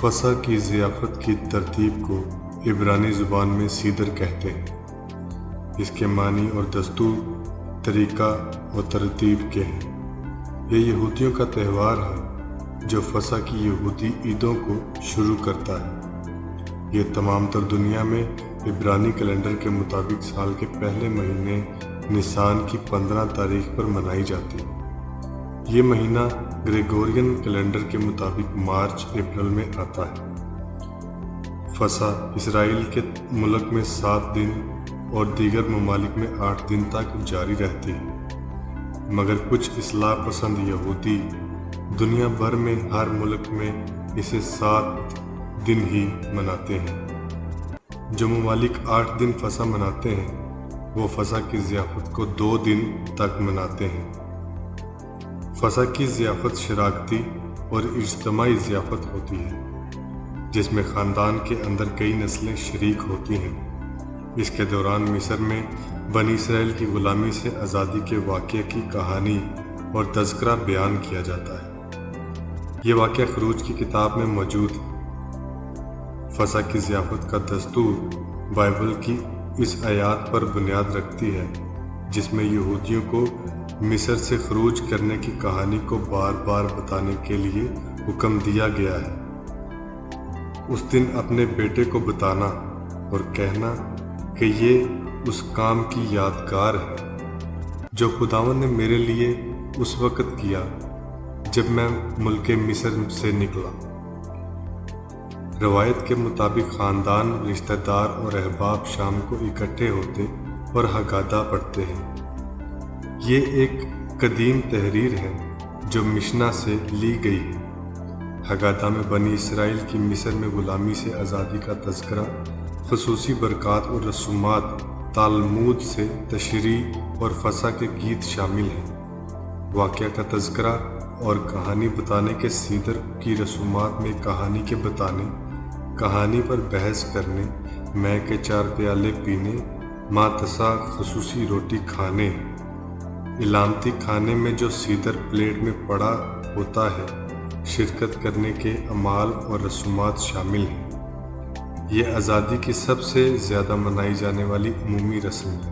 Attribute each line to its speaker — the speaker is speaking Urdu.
Speaker 1: فصح کی ضیافت کی ترتیب کو عبرانی زبان میں سیدر کہتے ہیں۔ اس کے معنی اور دستور، طریقہ اور ترتیب کے ہیں۔ یہ یہودیوں کا تہوار ہے جو فصح کی یہودی عیدوں کو شروع کرتا ہے۔ یہ تمام تر دنیا میں عبرانی کیلنڈر کے مطابق سال کے پہلے مہینے نیسان کی 15 تاریخ پر منائی جاتی ہے۔ یہ مہینہ گریگورین کیلنڈر کے مطابق مارچ اپریل میں آتا ہے۔ فصح اسرائیل کے ملک میں 7 دن اور دیگر ممالک میں 8 دن تک جاری رہتی ہے، مگر کچھ اصلاح پسند یہودی دنیا بھر میں ہر ملک میں اسے 7 دن ہی مناتے ہیں۔ جو ممالک 8 دن فصح مناتے ہیں وہ فصح کی ضیافت کو 2 دن تک مناتے ہیں۔ فصح کی ضیافت شراکتی اور اجتماعی ضیافت ہوتی ہے، جس میں خاندان کے اندر کئی نسلیں شریک ہوتی ہیں۔ اس کے دوران مصر میں بنی اسرائیل کی غلامی سے آزادی کے واقعے کی کہانی اور تذکرہ بیان کیا جاتا ہے۔ یہ واقعہ خروج کی کتاب میں موجود ہے۔ فصح کی ضیافت کا دستور بائبل کی اس آیات پر بنیاد رکھتی ہے جس میں یہودیوں کو مصر سے خروج کرنے کی کہانی کو بار بار بتانے کے لیے حکم دیا گیا ہے۔ اس دن اپنے بیٹے کو بتانا اور کہنا کہ یہ اس کام کی یادگار ہے جو خداوند نے میرے لیے اس وقت کیا جب میں ملک مصر سے نکلا۔ روایت کے مطابق خاندان، رشتہ دار اور احباب شام کو اکٹھے ہوتے اور ہگادہ پڑھتے ہیں۔ یہ ایک قدیم تحریر ہے جو مشنا سے لی گئی ہے۔ ہگادہ میں بنی اسرائیل کی مصر میں غلامی سے آزادی کا تذکرہ، خصوصی برکات اور رسومات، تالمود سے تشریح اور فصح کے گیت شامل ہیں۔ واقعہ کا تذکرہ اور کہانی بتانے کے سیدر کی رسومات میں کہانی کے بتانے، کہانی پر بحث کرنے، مے کے 4 پیالے پینے، ماتسا خصوصی روٹی کھانے، علامتی کھانے میں جو سیدر پلیٹ میں پڑا ہوتا ہے، شرکت کرنے کے اعمال اور رسومات شامل ہیں۔ یہ آزادی کی سب سے زیادہ منائی جانے والی عمومی رسم ہے۔